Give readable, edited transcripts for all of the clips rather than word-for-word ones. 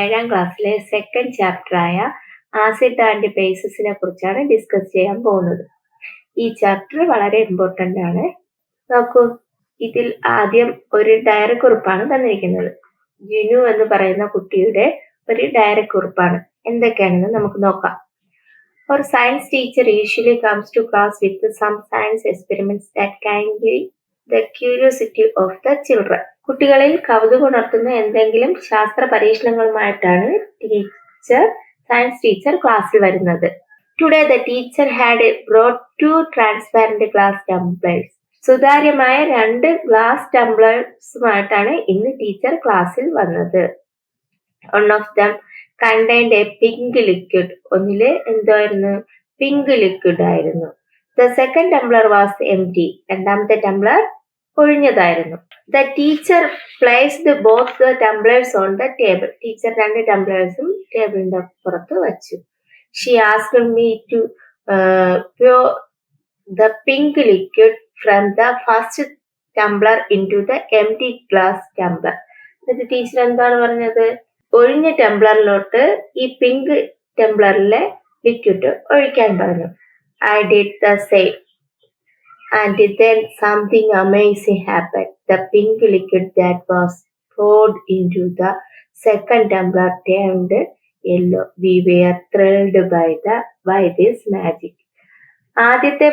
ഏഴാം ക്ലാസ്സിലെ second ചാപ്റ്ററായ acid and ബേസിസിനെ കുറിച്ചാണ് ഡിസ്കസ് ചെയ്യാൻ പോകുന്നത്. ഈ ചാപ്റ്റർ വളരെ ഇമ്പോർട്ടൻ്റ് ആണ്. നോക്കൂ, ഇതിൽ ആദ്യം ഒരു ഡയറി കുറിപ്പാണ് തന്നിരിക്കുന്നത്. ജിനു എന്ന് പറയുന്ന കുട്ടിയുടെ ഒരു ഡയറി കുറിപ്പാണ്. എന്തൊക്കെയാണെന്ന് നമുക്ക് നോക്കാം. ഒരു science teacher usually comes to class with some science experiments that kindle the curiosity of the children. കുട്ടികളിൽ കൗതുകമുണർത്തുന്ന എന്തെങ്കിലും ശാസ്ത്ര പരീക്ഷണങ്ങളുമായിട്ടാണ് സയൻസ് ടീച്ചർ ക്ലാസ്സിൽ വരുന്നത്. Today the teacher had brought 2 transparent glass tumblers. സുതാര്യമായ 2 ഗ്ലാസ് ടംബ്ലേഴ്സുമായിട്ടാണ് ഇന്ന് ടീച്ചർ ക്ലാസ്സിൽ വന്നത്. One of them contained a pink liquid. ഒന്നില് എന്തായിരുന്നു? പിങ്ക് ലിക്വിഡ് ആയിരുന്നു. The second tumbler was empty. രണ്ടാമത്തെ ടംബ്ലർ ഒഴിഞ്ഞതായിരുന്നു. The teacher placed both the tumblers on the table. Teacher 2 ടംബ്ലേഴ്സും ടേബിളിന്റെ പുറത്ത് വച്ചു. She asked me to pour the pink liquid from the first tumbler into the empty glass tumbler. എന്നിട്ട് teacher എന്താണ് പറഞ്ഞത്? ഒഴിഞ്ഞ ടംബ്ലറിലോട്ട് ഈ പിങ്ക് ടംബ്ലറിലെ ലിക്വിഡ് ഒഴിക്കാൻ പറഞ്ഞു. I did the same. And then something amazing happened. The pink liquid that was poured into the second tumbler turned yellow. We were thrilled by this magic. ആദ്യത്തെ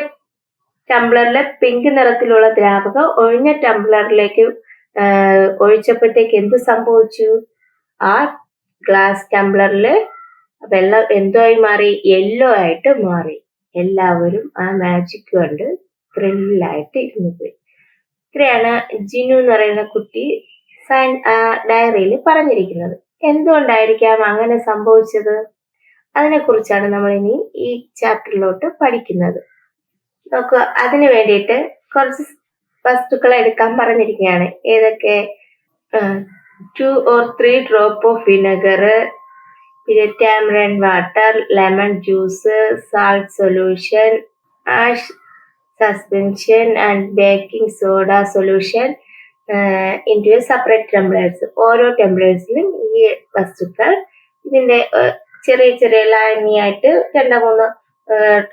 ടംബ്ലറിലെ pink നിറത്തിലുള്ള ദ്രാവകം ഒഴിഞ്ഞ ടംബ്ലറിലേക്ക് ഒഴിച്ചപ്പോഴത്തേക്ക് എന്ത് സംഭവിച്ചു? ആ ഗ്ലാസ് ടംബ്ലറില് വെള്ളം എന്തായി മാറി? യെല്ലോ ആയിട്ട് മാറി. എല്ലാവരും ആ മാജിക് കണ്ട് ത്രില്ലായിട്ട് ഇരുന്നു പോയി. ഇത്രയാണ് ജിനു എന്ന് പറയുന്ന കുട്ടി ഡയറിയിൽ പറഞ്ഞിരിക്കുന്നത്. എന്തുകൊണ്ടായിരിക്കാം അങ്ങനെ സംഭവിച്ചത്? അതിനെക്കുറിച്ചാണ് നമ്മൾ ഇനി ഈ ചാപ്റ്ററിലോട്ട് പഠിക്കുന്നത്. നോക്കുക, അതിനു വേണ്ടിയിട്ട് കുറച്ച് വസ്തുക്കൾ എടുക്കാൻ പറഞ്ഞിരിക്കുകയാണ്. ഏതൊക്കെ? 2 or 3 ഡ്രോപ്പ് ഓഫ് വിനെഗർ, പിന്നെ tamarind water, lemon juice, salt solution, ash suspension and baking soda solution into a separate tumblers. ഓരോ ടംബ്ലേഴ്സിലും ഈ വസ്തുക്കൾ ഇതിന്റെ ചെറിയ ചെറിയ ലായനിയായിട്ട് 2-3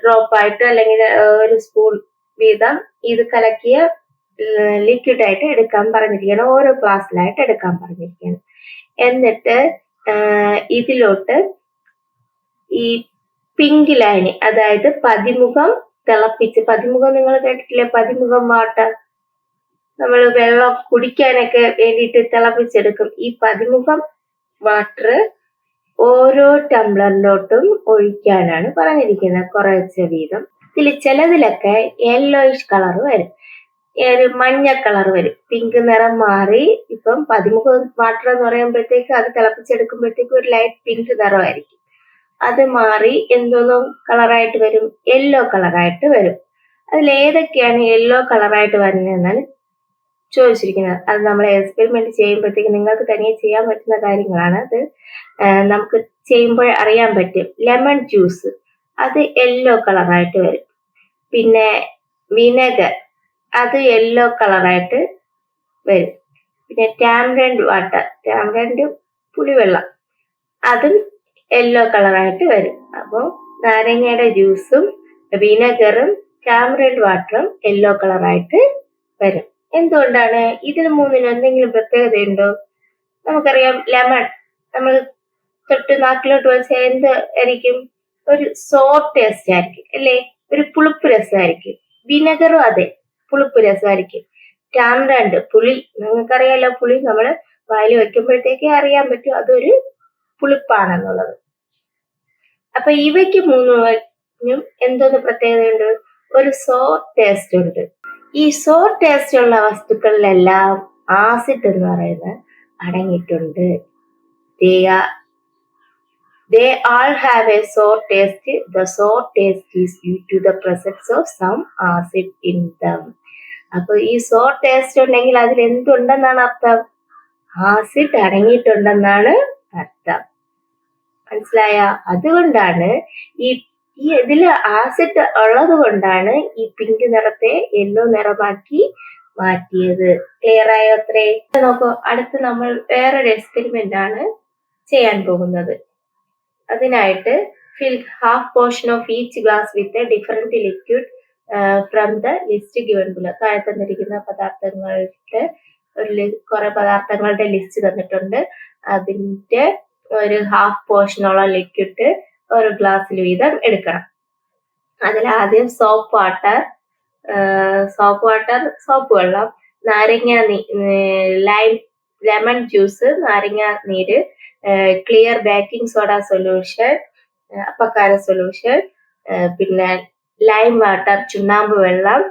ഡ്രോപ്പ് ആയിട്ട് അല്ലെങ്കിൽ ഒരു സ്പൂൺ വീതം ഇത് കലക്കിയ ലിക്വിഡ് ആയിട്ട് എടുക്കാൻ പറഞ്ഞിരിക്കുകയാണ്. ഓരോ ഗ്ലാസ്സിലായിട്ട് എടുക്കാൻ പറഞ്ഞിരിക്കുകയാണ്. എന്നിട്ട് ഇതിലോട്ട് ഈ പിങ്ക് ലൈന്, അതായത് പതിമുഖം തിളപ്പിച്ച്, പതിമുഖം നിങ്ങൾ കേട്ടിട്ടില്ലേ? പതിമുഖം വാട്ടർ നമ്മൾ വെള്ളം കുടിക്കാനൊക്കെ വേണ്ടിയിട്ട് തിളപ്പിച്ചെടുക്കും. ഈ പതിമുഖം വാട്ടർ ഓരോ ടംബ്ലറിലോട്ടും ഒഴിക്കാനാണ് പറഞ്ഞിരിക്കുന്നത്, കുറേശ്ശെ വീതം. ചിലതിലൊക്കെ യെല്ലോയിഷ് കളർ വരും, ഒരു മഞ്ഞ കളർ വരും. പിങ്ക് നിറം മാറി ഇപ്പം പതിമുഖ വാട്ടർ എന്ന് പറയുമ്പോഴത്തേക്ക് അത് തിളപ്പിച്ചെടുക്കുമ്പോഴത്തേക്ക് ഒരു ലൈറ്റ് പിങ്ക് നിറമായിരിക്കും. അത് മാറി എന്തോന്നോ കളറായിട്ട് വരും, യെല്ലോ കളറായിട്ട് വരും. അതിലേതൊക്കെയാണ് യെല്ലോ കളറായിട്ട് വരുന്നതെന്നാണ് ചോദിച്ചിരിക്കുന്നത്. അത് നമ്മൾ എക്സ്പെരിമെന്റ് ചെയ്യുമ്പോഴത്തേക്ക് നിങ്ങൾക്ക് തനിയെ ചെയ്യാൻ പറ്റുന്ന കാര്യങ്ങളാണ്. അത് നമുക്ക് ചെയ്യുമ്പോൾ അറിയാൻ പറ്റും. ലെമൺ ജ്യൂസ് അത് യെല്ലോ കളറായിട്ട് വരും. പിന്നെ വിനെഗർ അത് യെല്ലോ കളറായിട്ട് വരും. പിന്നെ ടാമറിൻഡ് വാട്ടർ, ടാമറിൻഡ് പുളിവെള്ളം, അതും യെല്ലോ കളറായിട്ട് വരും. അപ്പോൾ നാരങ്ങയുടെ ജ്യൂസും വിനെഗറും ടാമറിൻഡ് വാട്ടറും യെല്ലോ കളറായിട്ട് വരും. എന്തുകൊണ്ടാണ്? ഇതിന് മൂന്നിനും എന്തെങ്കിലും പ്രത്യേകതയുണ്ടോ? നമുക്കറിയാം, ലെമൺ നമ്മൾ തൊട്ട് നാക്കിലോട്ട് വെച്ചാൽ എന്ത് ആയിരിക്കും? ഒരു സോർ ടേസ്റ്റ് ആയിരിക്കും അല്ലേ? ഒരു പുളിപ്പ് രസമായിരിക്കും. വിനെഗറും അതെ, പുളിപ്പ് രസമായിരിക്കും. ടാമറിൻഡ് പുളി, നിങ്ങൾക്കറിയാലോ, പുളി നമ്മൾ വായിൽ വെക്കുമ്പോഴത്തേക്ക് അറിയാൻ പറ്റും അതൊരു പുളിപ്പാണെന്നുള്ളത്. അപ്പൊ ഇവയ്ക്ക് മൂന്നിനും എന്തോന്ന് പ്രത്യേകതയുണ്ട്? ഒരു സോർ ടേസ്റ്റ് ഉണ്ട്. ഈ സോർ ടേസ്റ്റ് ഉള്ള വസ്തുക്കളിലെല്ലാം ആസിഡ് എന്ന് പറയുന്നത് അടങ്ങിയിട്ടുണ്ട്. They all have a sour taste. The sour taste is due to the presence of some acid in them. അപ്പൊ ഈ സോർ ടേസ്റ്റ് ഉണ്ടെങ്കിൽ അതിൽ എന്തുണ്ടെന്നാണ് അർത്ഥം? ആസിഡ് അടങ്ങിയിട്ടുണ്ടെന്നാണ് അർത്ഥം. മനസ്സിലായ? അതുകൊണ്ടാണ് ഈ ഇതില് ആസിഡ് ഉള്ളത് കൊണ്ടാണ് ഈ പിങ്ക് നിറത്തെ യെല്ലോ നിറമാക്കി മാറ്റിയത്. ക്ലിയർ ആയോ? അത്രേ. നോക്കൂ, അടുത്ത് നമ്മൾ വേറൊരു എക്സ്പെരിമെന്റ് ആണ് ചെയ്യാൻ പോകുന്നത്. അതിനായിട്ട് fill half portion of each glass with a different liquid from the list given below. താഴെ തന്നിരിക്കുന്ന പദാർത്ഥങ്ങളുടെ കുറെ പദാർത്ഥങ്ങളുടെ ലിസ്റ്റ് തന്നിട്ടുണ്ട്. അതിന്റെ ഒരു ഹാഫ് പോർഷനോളം ലിക്വിഡ് ഒരു ഗ്ലാസ്സിൽ വീതം എടുക്കണം. അതിൽ ആദ്യം സോപ്പ് വാട്ടർ, സോപ്പ് വെള്ളം, നാരങ്ങ ലെമൺ ജ്യൂസ്, നാരങ്ങ നീര്, ക്ലിയർ ബേക്കിംഗ് സോഡ സൊല്യൂഷൻ, അപ്പക്കാര സൊല്യൂഷൻ, പിന്നെ ലൈം വാട്ടർ ചുണ്ണാമ്പ് വെള്ളം,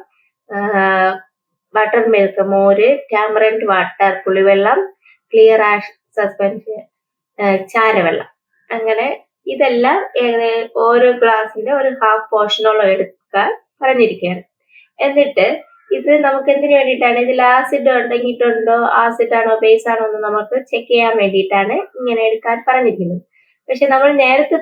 ബട്ടർ മിൽക്ക് മോര്, ടാമറൻഡ് വാട്ടർ പുളിവെള്ളം, ക്ലിയർ ആഷ് സസ്പെൻഷൻ ചാരവെള്ളം. അങ്ങനെ ഇതെല്ലാം ഓരോ ഗ്ലാസിന്റെ ഒരു ഹാഫ് പോർഷനോളം എടുക്കാൻ പറഞ്ഞിരിക്കുകയാണ്. എന്നിട്ട് ഇത് നമുക്ക് എന്തിനു വേണ്ടിയിട്ടാണ്, ഇതിൽ ആസിഡ് ഉണ്ടെങ്കിട്ടുണ്ടോ, ആസിഡ് ആണോ ബേസ് ആണോ എന്ന് നമുക്ക് ചെക്ക് ചെയ്യാൻ വേണ്ടിയിട്ടാണ് ഇങ്ങനെ എടുക്കാൻ പറഞ്ഞിരിക്കുന്നത്. പക്ഷെ നമ്മൾ നേരത്തെ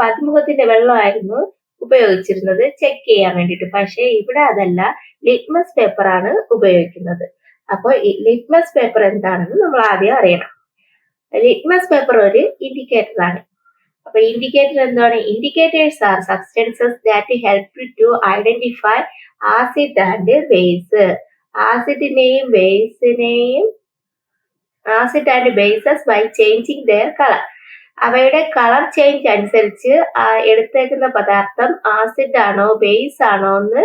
പതിമുഖത്തിന്റെ വെള്ളമായിരുന്നു ഉപയോഗിച്ചിരുന്നത് ചെക്ക് ചെയ്യാൻ വേണ്ടിയിട്ട്. പക്ഷെ ഇവിടെ അതല്ല, ലിറ്റ്മസ് പേപ്പർ ആണ് ഉപയോഗിക്കുന്നത്. അപ്പോൾ ലിറ്റ്മസ് പേപ്പർ എന്താണെന്ന് നമ്മൾ ആദ്യം അറിയണം. ലിറ്റ്മസ് പേപ്പർ ഒരു ഇൻഡിക്കേറ്റർ ആണ്. അപ്പൊ ഇൻഡിക്കേറ്റർ എന്താണ്? Indicators are substances that help to identify acid and base. Acid and bases by changing their colour. അവയുടെ കളർ ചേഞ്ച് അനുസരിച്ച് എടുത്തേക്കുന്ന പദാർത്ഥം ആസിഡ് ആണോ ബേസ് ആണോ എന്ന്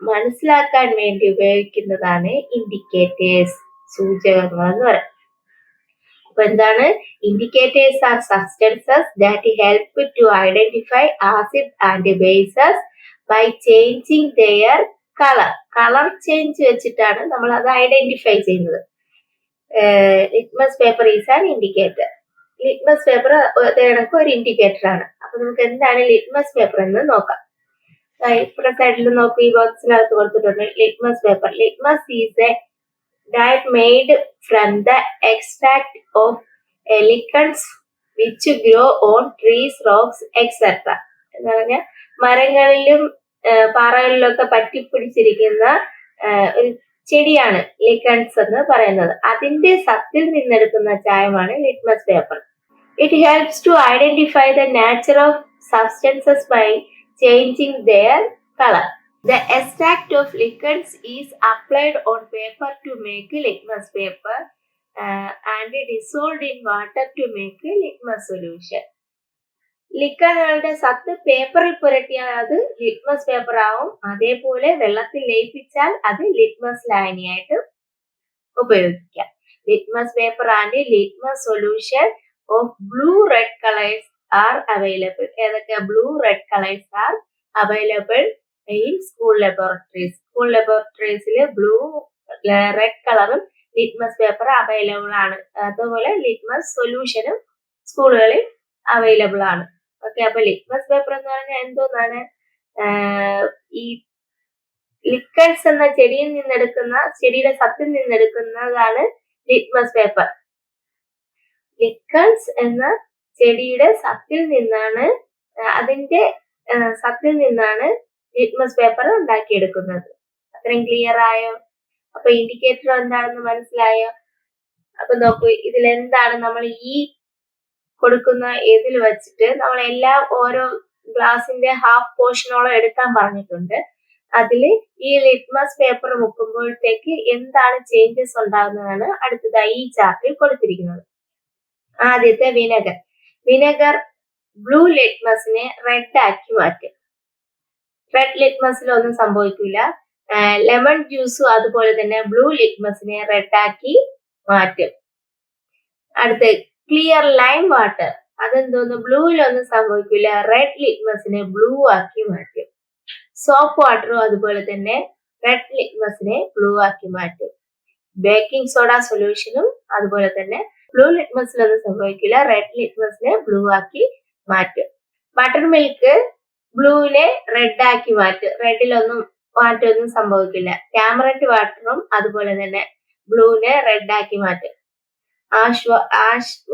മനസ്സിലാക്കാൻ വേണ്ടി ഉപയോഗിക്കുന്നതാണ് ഇൻഡിക്കേറ്റേഴ്സ്, സൂചകങ്ങൾ എന്ന് പറയുന്നത്. അപ്പൊ എന്താണ്? Indicators are substances that help to identify acid and bases by changing their colour. Colour change വെച്ചിട്ടാണ് നമ്മൾ അത് ഐഡന്റിഫൈ ചെയ്യുന്നത്. Litmus paper is an indicator. Litmus paper ഒരു ഇൻഡിക്കേറ്റർ ആണ്. അപ്പൊ നമുക്ക് എന്താണ് ലിറ്റ്മസ് പേപ്പർ എന്ന് നോക്കാം. ഇപ്പുറത്തെ സൈഡിൽ നോക്കി, ഈ ബോക്സിനകത്ത് കൊടുത്തിട്ടുണ്ട് litmus paper. Litmus is A dye made from the extract of lichens which grow on trees, rocks, etc. എന്ന് പറഞ്ഞാൽ മരങ്ങളിലും പാറകളിലും ഒക്കെ പറ്റിപ്പിടിച്ചിരിക്കുന്ന ഒരു ചെടിയാണ് ലിക്കൺസ് എന്ന് പറയുന്നത്. അതിന്റെ സത്തിൽ നിന്നെടുക്കുന്ന ചായമാണ് litmus paper. It helps to identify the nature of substances by changing their colour. The extract of lichens is applied on paper to make litmus paper and dissolved in water to make litmus solution. ലിക്കണുകളുടെ സത്ത് പേപ്പറിൽ പുരട്ടിയാൽ അത് litmus paper ആവും. അതേപോലെ വെള്ളത്തിൽ ലയിപ്പിച്ചാൽ അത് litmus ലായനിയായിട്ട് ഉപയോഗിക്കാം. Litmus paper and litmus solution of blue red colours are available. ഏതൊക്കെ? Blue red colours are available in school laboratories. School ലബോറട്ടറീസിൽ ബ്ലൂ റെഡ് കളറും ലിറ്റ്മസ് പേപ്പർ അവൈലബിൾ ആണ്. അതുപോലെ ലിറ്റ്മസ് സൊല്യൂഷനും സ്കൂളുകളിൽ അവൈലബിൾ ആണ്. ഓക്കെ, അപ്പൊ ലിറ്റ്മസ് പേപ്പർ എന്ന് പറഞ്ഞാൽ എന്തോന്നാണ്? ഈ ലിക്കൺസ് എന്ന ചെടിയുടെ സത്തിൽ നിന്നെടുക്കുന്നതാണ് ലിറ്റ്മസ് പേപ്പർ. ലിക്കൺസ് എന്ന ചെടിയുടെ സത്തിൽ നിന്നാണ് ലിറ്റ്മസ് പേപ്പർ ഉണ്ടാക്കിയെടുക്കുന്നത്. അത്രയും ക്ലിയർ ആയോ? അപ്പൊ ഇൻഡിക്കേറ്റർ എന്താണെന്ന് മനസ്സിലായോ? അപ്പൊ നോക്കൂ, ഇതിലെന്താണ് നമ്മൾ ഈ കൊടുക്കുന്ന ഇതിൽ വെച്ചിട്ട് നമ്മൾ എല്ലാം ഓരോ ഗ്ലാസിന്റെ ഹാഫ് പോർഷനോളം എടുക്കാൻ പറഞ്ഞിട്ടുണ്ട്. അതില് ഈ ലിറ്റ്മസ് പേപ്പർ മുക്കുമ്പോഴത്തേക്ക് എന്താണ് ചേഞ്ചസ് ഉണ്ടാകുന്നതാണ് അടുത്തതായി ഈ ചാർട്ടിൽ കൊടുത്തിരിക്കുന്നത്. ആദ്യത്തെ വിനെഗർ ബ്ലൂ ലിറ്റ്മസിനെ റെഡ് ആക്കി മാറ്റും. റെഡ് ലിറ്റ്മസിൽ ഒന്നും സംഭവിക്കില്ല. ലെമൺ ജ്യൂസും അതുപോലെ തന്നെ ബ്ലൂ ലിറ്റ്മസിനെ റെഡ് ആക്കി മാറ്റും. അടുത്ത ക്ലിയർ ലൈം വാട്ടർ, അതെന്തോന്ന്? ബ്ലൂവിലൊന്നും സംഭവിക്കില്ല, റെഡ് ലിറ്റ്മസിനെ ബ്ലൂ ആക്കി മാറ്റും. സോപ്പ് വാട്ടറും അതുപോലെ തന്നെ റെഡ് ലിറ്റ്മസിനെ ബ്ലൂ ആക്കി മാറ്റും. ബേക്കിംഗ് സോഡ സൊല്യൂഷനും അതുപോലെ തന്നെ ബ്ലൂ ലിറ്റ്മസിലൊന്നും സംഭവിക്കില്ല, റെഡ് ലിറ്റ്മസിനെ ബ്ലൂ ആക്കി മാറ്റും. ബട്ടർ മിൽക്ക് ബ്ലൂവിനെ റെഡ് ആക്കി മാറ്റും, റെഡിലൊന്നും മാറ്റമൊന്നും സംഭവിക്കില്ല. ടാമറൻഡ് വാട്ടറും അതുപോലെ തന്നെ ബ്ലൂവിനെ റെഡ് ആക്കി മാറ്റും. ആഷ്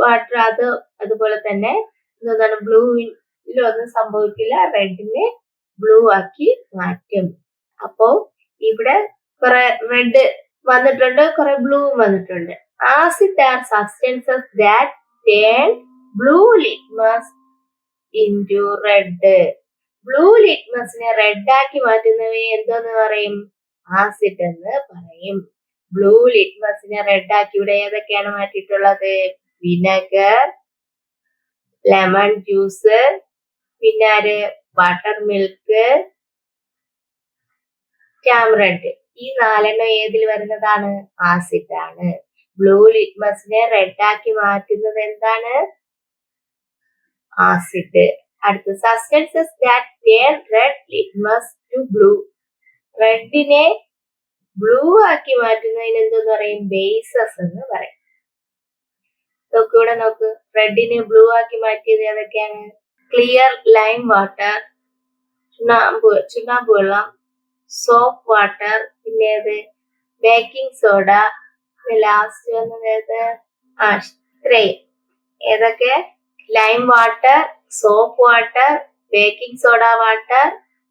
വാട്ടർ അതുപോലെ തന്നെ എന്താണ്? ബ്ലൂവിലൊന്നും സംഭവിക്കില്ല, റെഡിനെ ബ്ലൂ ആക്കി മാറ്റും. അപ്പോ ഇവിടെ കുറെ റെഡ് വന്നിട്ടുണ്ട്, കുറെ ബ്ലൂ വന്നിട്ടുണ്ട്. Acid are substances that turn blue litmus into red. Blue ലിറ്റ്മസിനെ റെഡ് ആക്കി മാറ്റുന്നവയെ എന്തോന്ന് പറയും? ആസിഡ് എന്ന് പറയും. ബ്ലൂ ലിറ്റ്മസിനെ റെഡ് ആക്കി ഇവിടെ ഏതൊക്കെയാണ് മാറ്റിയിട്ടുള്ളത്? വിനെഗർ, ലെമൺ ജ്യൂസ്, പിന്നെ ബട്ടർ മിൽക്ക്, ടാമറിൻഡ്. ഈ 4 ഏതിൽ വരുന്നതാണ്? ആസിഡ് ആണ്. ബ്ലൂ ലിറ്റ്മസിനെ റെഡ് ആക്കി മാറ്റുന്നത് എന്താണ്? ആസിഡ്. അടുത്ത substances that turn red litmus to blue. റെഡിനെ ബ്ലൂ ആക്കി മാറ്റുന്നതിന് എന്തെന്ന് പറയും? ബേസസ് എന്ന് പറയും. നോക്കൂ, ഇവിടെ നോക്ക്, റെഡിനെ ബ്ലൂ ആക്കി മാറ്റിയത് ഏതൊക്കെയാണ്? ക്ലിയർ ലൈം വാട്ടർ, ചുണ്ണാമ്പ് വെള്ളം, സോപ്പ് വാട്ടർ, പിന്നെ ബേക്കിംഗ് സോഡ, ലാസ്റ്റ് വന്നത് ഇത്രയും. ഏതൊക്കെ? Lime water, soap water, baking soda water,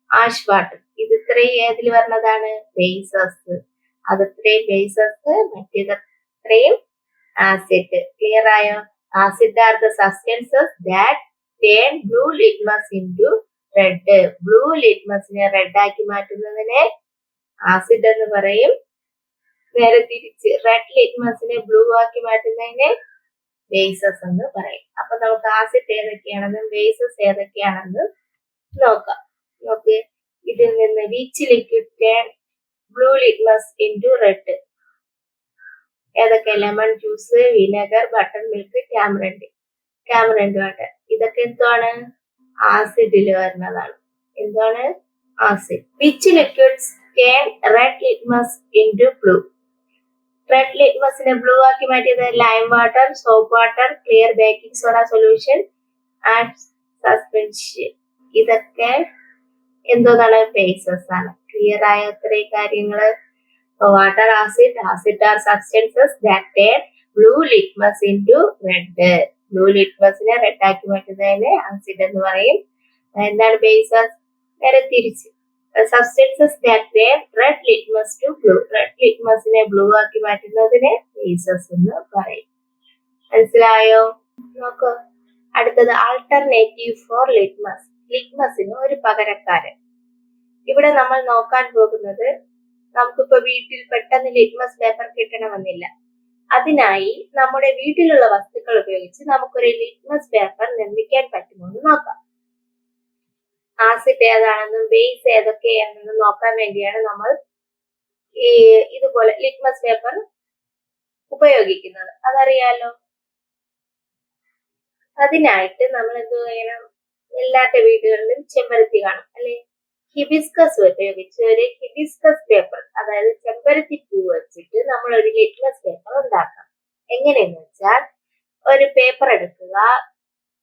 ash water. ഇത് ഇത്രയും ഏതിൽ വരുന്നതാണ്? ബേസസ്. അത് ഇത്രയും ബേസസ്, മറ്റേത് ഇത്രയും ആസിഡ്. ക്ലിയർ ആയോ? Acid are the substances that turn blue litmus into red. Blue ലിറ്റ്മസിനെ റെഡ് ആക്കി മാറ്റുന്നതിനെ ആസിഡ് എന്ന് പറയും. നേരെ തിരിച്ച് റെഡ് ലിറ്റ്മസിനെ ബ്ലൂ ആക്കി മാറ്റുന്നതിനെ ബേസസ് എന്ന് പറയും. അപ്പൊ നമുക്ക് ആസിഡ് ഏതൊക്കെയാണെന്നും ബേസസ് ഏതൊക്കെയാണെന്നും നോക്കാം. നോക്ക്, ഇതിൽ നിന്ന് which liquid turn blue litmus into red? ഏതൊക്കെ? Lemon juice, vinegar, buttermilk, tamarind water. ഇതൊക്കെ എന്താണ്? ആസിഡിൽ വരുന്നതാണ്. എന്താണ്? Acid. Which liquids turn red litmus into blue? Red ലിറ്റ്മസിനെ ബ്ലൂ ആക്കി മാറ്റിയത് lime water, soap water, clear baking soda solution and suspension. ഇതൊക്കെ എന്തോന്നാണ്? ബേസസ് ആണ്. ക്ലിയർ ആയ ഇത്രയും കാര്യങ്ങള്. Water, acid are substances that turn blue litmus into red. Blue ലിറ്റ്മസിനെ റെഡ് ആക്കി മാറ്റുന്നതിനെ ആസിഡ് എന്ന് പറയും. എന്താണ് ബേസസ്? നേരെ തിരിച്ച് substances that turn red litmus to blue. Red ലിറ്റ്മസിനെ ബ്ലൂ ആക്കി മാറ്റുന്നതിനെ ബേസസ് എന്ന് പറയും. മനസ്സിലായോ? നോക്കൂ, അടുത്തത് ആൾട്ടർനേറ്റീവ് ഫോർ ലിറ്റ്മസ്. ലിറ്റ്മസിന് ഒരു പകരക്കാരൻ. ഇവിടെ നമ്മൾ നോക്കാൻ പോകുന്നത്, നമുക്കിപ്പോ വീട്ടിൽ പെട്ടെന്ന് ലിറ്റ്മസ് പേപ്പർ കിട്ടണമെന്നില്ല. അതിനായി നമ്മുടെ വീട്ടിലുള്ള വസ്തുക്കൾ ഉപയോഗിച്ച് നമുക്കൊരു ലിറ്റ്മസ് പേപ്പർ നിർമ്മിക്കാൻ പറ്റുമോ എന്ന് നോക്കാം. ആസിഡ് ഏതാണെന്നും ബേസ് ഏതൊക്കെയാണെന്നും നോക്കാൻ വേണ്ടിയാണ് നമ്മൾ ഇതുപോലെ ലിറ്റ്മസ് പേപ്പർ ഉപയോഗിക്കുന്നത്. അതറിയാലോ. അതിനായിട്ട് നമ്മൾ എന്ത് ചെയ്യണം? എല്ലാത്ത വീടുകളിലും ചെമ്പരത്തി കാണും അല്ലെ? ഹിബിസ്കസ് ഉപയോഗിച്ച് ഒരു ഹിബിസ്കസ് പേപ്പർ, അതായത് ചെമ്പരത്തി പൂ വെച്ചിട്ട് നമ്മൾ ഒരു ലിറ്റ്മസ് പേപ്പർ ഉണ്ടാക്കാം. എങ്ങനെയെന്ന് വെച്ചാൽ, ഒരു പേപ്പർ എടുക്കുക,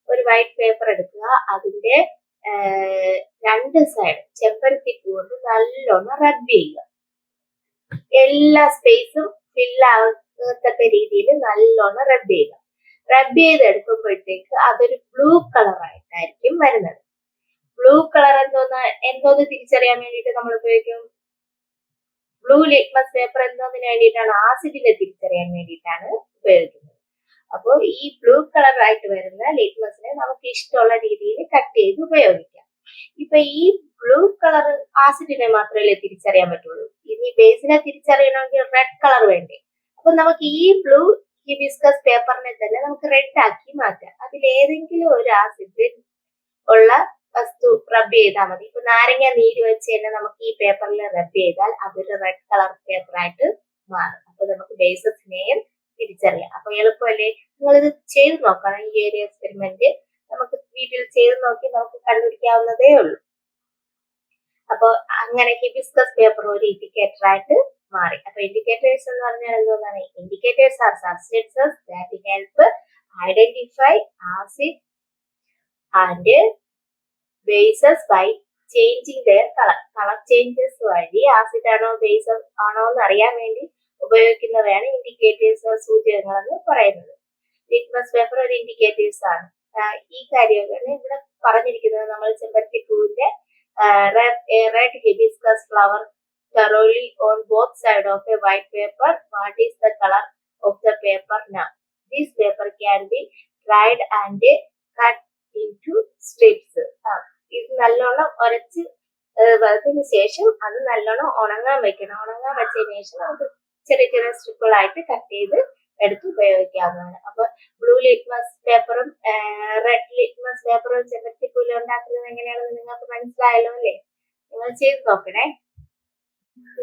ഒരു വൈറ്റ് പേപ്പർ എടുക്കുക, അതിന്റെ 2 സൈഡ് ചെമ്പരത്തി പൂ കൊണ്ട് നല്ലോണം റബ്ബ് ചെയ്യുക. എല്ലാ സ്പേസും ഫില്ലാകത്തക്ക രീതിയിൽ നല്ലോണം റബ്ബ് ചെയ്യുക. റബ്ബ് ചെയ്തെടുക്കുമ്പോഴത്തേക്ക് അതൊരു ബ്ലൂ കളർ ആയിട്ടായിരിക്കും വരുന്നത്. ബ്ലൂ കളർ എന്തോന്ന് തിരിച്ചറിയാൻ വേണ്ടിയിട്ട് നമ്മൾ ഉപയോഗിക്കും? ബ്ലൂ ലിറ്റ്മസ് പേപ്പർ എന്തോന്നിന് വേണ്ടിയിട്ടാണ്? ആസിഡിനെ തിരിച്ചറിയാൻ വേണ്ടിയിട്ടാണ് ഉപയോഗിക്കുന്നത്. അപ്പോൾ ഈ ബ്ലൂ കളർ ആയിട്ട് വരുന്ന ലിറ്റ്മസിനെ നമുക്ക് ഇഷ്ടമുള്ള രീതിയിൽ കട്ട് ചെയ്ത് ഉപയോഗിക്കാം. ഇപ്പൊ ഈ ബ്ലൂ കളർ ആസിഡിനെ മാത്രമല്ലേ തിരിച്ചറിയാൻ പറ്റുള്ളൂ. ഇനി ബേസിനെ തിരിച്ചറിയണമെങ്കിൽ റെഡ് കളർ വേണ്ടേ? അപ്പൊ നമുക്ക് ഈ ബ്ലൂ ഹിബിസ്കസ് പേപ്പറിനെ തന്നെ നമുക്ക് റെഡ് ആക്കി മാറ്റാം. അതിലേതെങ്കിലും ഒരു ആസിഡ് ഉള്ള വസ്തു റബ്ബ് ചെയ്താൽ മതി. ഇപ്പൊ നാരങ്ങ നീര് വെച്ച് തന്നെ നമുക്ക് ഈ പേപ്പറിൽ റബ്ബ് ചെയ്താൽ അതൊരു റെഡ് കളർ പേപ്പർ ആയിട്ട് മാറും. അപ്പൊ നമുക്ക് ബേസസിനെയും തിരിച്ചറിയാം. അപ്പൊ എളുപ്പമല്ലേ? നിങ്ങൾ ഇത് ചെയ്ത് നോക്കണം. ഈ ഒരു എക്സ്പെരിമെന്റ് നമുക്ക് വീട്ടിൽ ചെയ്ത് നോക്കി നമുക്ക് കണ്ടുപിടിക്കാവുന്നതേ ഉള്ളൂ. അപ്പൊ അങ്ങനെ ഹിബിസ്കസ് പേപ്പർ ഒരു ഇൻഡിക്കേറ്റർ ആയിട്ട് മാറി. അപ്പൊ ഇൻഡിക്കേറ്റേഴ്സ് എന്ന് പറഞ്ഞാൽ എന്തോന്നാണ്? Indicators are substances that help identify acid and bases by changing their colour. Colour changes വഴി ആസിഡ് ആണോ ബേസ് ആണോ എന്ന് അറിയാൻ വേണ്ടി ഉപയോഗിക്കുന്നവയാണ് ഇൻഡിക്കേറ്റേഴ്സ്, സൂചകങ്ങൾ എന്ന് പറയുന്നത്. ലിറ്റ്മസ് പേപ്പർ ഒരു ഇൻഡിക്കേറ്റേഴ്സ് ആണ്. ഈ കാര്യമാണ് ഇവിടെ പറഞ്ഞിരിക്കുന്നത്. നമ്മൾ ചെമ്പരത്തി പൂവിന്റെ red hibiscus flower thoroughly on both sides of a white paper. What is the color of the paper now? This paper can be dried and cut into strips. ഇത് നല്ലോണം ഉരച്ച് വറുത്തതിന് ശേഷം അത് നല്ലോണം ഉണങ്ങാൻ വെക്കണം. ഉണങ്ങാൻ വെച്ചതിന് ശേഷം നമുക്ക് ചെറിയ ചെറിയ സ്ട്രിപ്പുകളായിട്ട് കട്ട് ചെയ്ത് എടുത്ത് ഉപയോഗിക്കാവുന്നതാണ്. അപ്പൊ ബ്ലൂ ലിറ്റ്മസ് പേപ്പറും റെഡ് ലിറ്റ്മസ് പേപ്പറും ചെമ്പരത്തിപ്പൂലും ഉണ്ടാക്കുന്നത് എങ്ങനെയാണെന്ന് നിങ്ങൾക്ക് മനസ്സിലായല്ലോ അല്ലേ? നിങ്ങൾ ചെയ്ത് നോക്കണേ.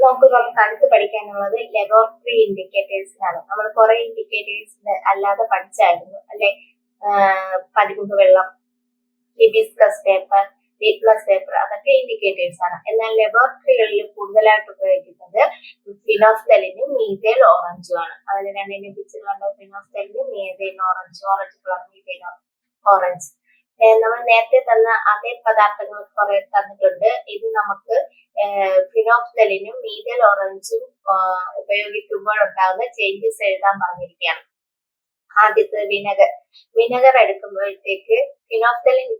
നമുക്ക് അടുത്ത് പഠിക്കാനുള്ളത് ലബോറട്ടറി ഇൻഡിക്കേറ്റേഴ്സിനാണ്. നമ്മൾ കുറെ ഇൻഡിക്കേറ്റേഴ്സ് അല്ലാതെ പഠിച്ചായിരുന്നു അല്ലെ? പതിമുഖ വെള്ളം, ഹിബിസ്കസ് പേപ്പർ, ലിറ്റ്മസ് പേപ്പർ, അതൊക്കെ ഇൻഡിക്കേറ്റേഴ്സ് ആണ്. എന്നാൽ ലബോറട്ടറികളിൽ കൂടുതലായിട്ട് ഉപയോഗിക്കുന്നത് ഫിനോഫ്തലിനും മീഥൈൽ ഓറഞ്ചും ആണ്. അതിൽ രണ്ടിന്റെ പിക്ചർ കണ്ടോ? ഫിനോഫ്തലിനും methyl orange, orange colour methyl orange. നമ്മൾ നേരത്തെ തന്ന അതേ പദാർത്ഥങ്ങൾ കുറെ തന്നിട്ടുണ്ട്. ഇത് നമുക്ക് ഫിനോഫ്തലിനും മീഥൈൽ ഓറഞ്ചും ഉപയോഗിക്കുമ്പോൾ ഉണ്ടാകുന്ന ചേഞ്ചസ് എഴുതാൻ പറഞ്ഞിരിക്കുകയാണ്. ആദ്യത്തെ വിനെഗർ എടുക്കുമ്പോഴത്തേക്ക് ഫിനോഫ്തലിൻ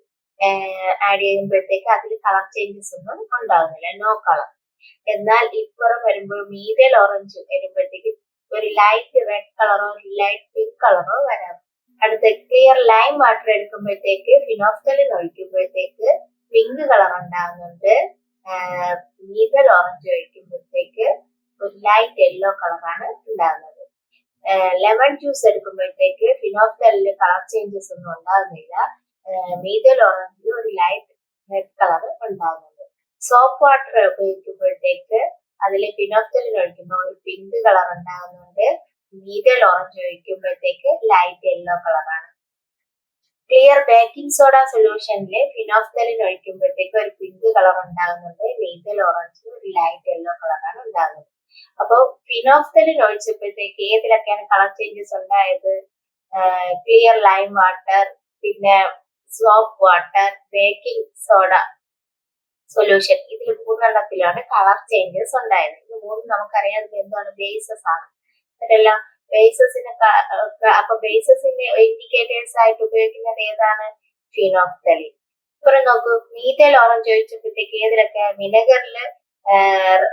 ആഡ് ചെയ്യുമ്പോഴത്തേക്ക് അതിൽ കളർ ചേഞ്ചസ് ഒന്നും ഉണ്ടാകുന്നില്ല, നോ കളർ. എന്നാൽ ഇപ്പുറം വരുമ്പോൾ മീഥൈൽ ഓറഞ്ച് വരുമ്പോഴത്തേക്ക് ഒരു ലൈറ്റ് റെഡ് കളറോ ലൈറ്റ് പിങ്ക് കളറോ വരാം. അടുത്ത ക്ലിയർ ലൈം വാട്ടർ എടുക്കുമ്പോഴത്തേക്ക് ഫിനോഫ്തലിൻ ഒഴിക്കുമ്പോഴത്തേക്ക് പിങ്ക് കളർ ഉണ്ടാകുന്നുണ്ട്. മീഥൈൽ ഓറഞ്ച് ഒഴിക്കുമ്പോഴത്തേക്ക് ഒരു ലൈറ്റ് യെല്ലോ കളറാണ് ഉണ്ടാകുന്നത്. ലെമൺ ജ്യൂസ് എടുക്കുമ്പോഴത്തേക്ക് ഫിനോഫ്തലിന് കളർ ചേഞ്ചസ് ഒന്നും ഉണ്ടാകുന്നില്ല. മീഥൈൽ ഓറഞ്ചിൽ ഒരു ലൈറ്റ് റെഡ് കളർ ഉണ്ടാകുന്നുണ്ട്. സോപ്പ് വാട്ടർ ഉപയോഗിക്കുമ്പോഴത്തേക്ക് അതിൽ ഫിനോഫ്തലിൻ ഒഴിക്കുമ്പോൾ ഒരു പിങ്ക് കളർ ഉണ്ടാകുന്നുണ്ട്. മീഥൈൽ ഓറഞ്ച് ഒഴിക്കുമ്പോഴത്തേക്ക് ലൈറ്റ് യെല്ലോ കളറാണ്. ക്ലിയർ ബേക്കിംഗ് സോഡ സൊല്യൂഷനിലെ ഫിനോഫ്തലിൻ ഒഴിക്കുമ്പോഴത്തേക്ക് ഒരു പിങ്ക് കളർ ഉണ്ടാകുന്നുണ്ട്. മീഥൈൽ ഓറഞ്ചിൽ ഒരു ലൈറ്റ് യെല്ലോ കളറാണ് ഉണ്ടാകുന്നത്. അപ്പോൾ ഫിനോഫ്തലിൻ ഒഴിച്ചപ്പോഴത്തേക്ക് ഏതിലൊക്കെയാണ് കളർ ചേഞ്ചസ് ഉണ്ടായത്? ക്ലിയർ ലൈം വാട്ടർ, പിന്നെ soap water, baking soda solution, ഇതിൽ മൂന്നെണ്ണത്തിലാണ് കളർ ചേഞ്ചസ് ഉണ്ടായത്. ഇത് മൂന്നും നമുക്കറിയാം എന്താണ്? ബേസസ് ആണ്. അതെല്ലാം ബേസസിന് അപ്പൊ ബേസസിന്റെ ഇൻഡിക്കേറ്റേഴ്സ് ആയിട്ട് ഉപയോഗിക്കുന്നത് ഏതാണ്? ഫിനോഫ്തലിൻ. ഇപ്പുറം നോക്കൂ, മീഥൈൽ ഓറഞ്ച് ഒഴിച്ചപ്പോഴത്തേക്ക് ഏതിലൊക്കെ? വിനെഗറിൽ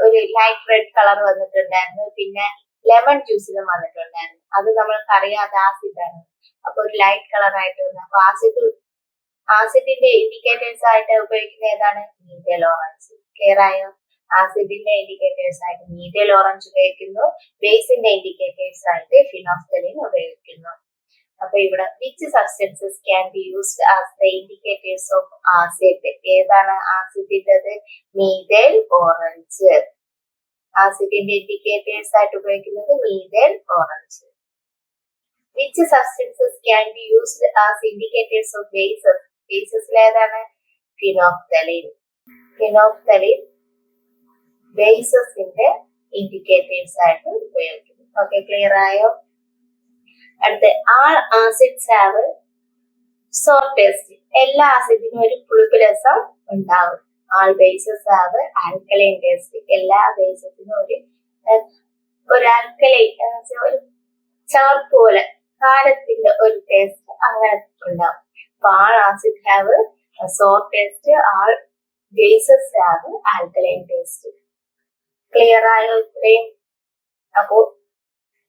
ഒരു ലൈറ്റ് റെഡ് കളർ വന്നിട്ടുണ്ടായിരുന്നു. പിന്നെ ലെമൺ ജ്യൂസിലും വന്നിട്ടുണ്ടായിരുന്നു. അത് നമ്മൾക്ക് അറിയാതെ ആസിഡാണ്. അപ്പൊ ഒരു ലൈറ്റ് കളർ ആയിട്ട് വന്നു. അപ്പൊ ആസിഡിന്റെ ഇൻഡിക്കേറ്റേഴ്സ് ആയിട്ട് ഉപയോഗിക്കുന്ന ഏതാണ്? Methyl orange. ക്ലിയർ ആയോ? ആസിഡിന്റെ ഇൻഡിക്കേറ്റേഴ്സ് ആയിട്ട് മീഥൈൽ ഓറഞ്ച് ഉപയോഗിക്കുന്നു. ബേസിന്റെ ഇൻഡിക്കേറ്റേഴ്സ് ആയിട്ട് ഫിനോഫ്തലിൻ ഉപയോഗിക്കുന്നു. അപ്പൊ ഇവിടെ which substances can be used as the indicators of acid? ഏതാണ് ആസിഡിൻ്റെത്? Methyl orange. ആസിഡിന്റെ ഇൻഡിക്കേറ്റേഴ്സ് ആയിട്ട് ഉപയോഗിക്കുന്നത് methyl orange. Which substances can be used as indicators of bases? ബേസസിൽ ഏതാണ്? ഫിനോഫ്തലിൻ. ഫിനോഫ്തലിൻ ബേസസിന്റെ ഇൻഡിക്കേറ്റേഴ്സ് ആയിട്ട് ഉപയോഗിക്കുന്നു. ഓക്കെ, ക്ലിയർ ആയോ? അടുത്ത, ആൾ ആസിഡ്സ് ഹാവ് സോർ ടേസ്റ്റ്. എല്ലാ ആസിഡിനും ഒരു പുളിപ്പ് രസം ഉണ്ടാവും. ആൾ ബേസസ് ഹാവ് ആൽക്കലൈൻ ടേസ്റ്റ്. എല്ലാ ബേസസിനും ഒരു ആൽക്കലൈൻ, ഒരു ചവർപ്പ് പോലെ കാരത്തിന്റെ ഒരു ടേസ്റ്റ് അങ്ങനെ ഉണ്ടാവും. അപ്പൊ all acid have sour taste, all bases have alkaline taste. Clear ആയോ ഇത്രയും? അപ്പോ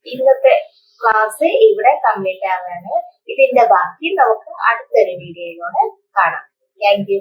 ഇന്നത്തെ ക്ലാസ് ഇവിടെ കംപ്ലീറ്റ് ആവുകയാണ്. ഇതിന്റെ ബാക്കി നമുക്ക് അടുത്തൊരു വീഡിയോയിലൂടെ കാണാം. Thank you.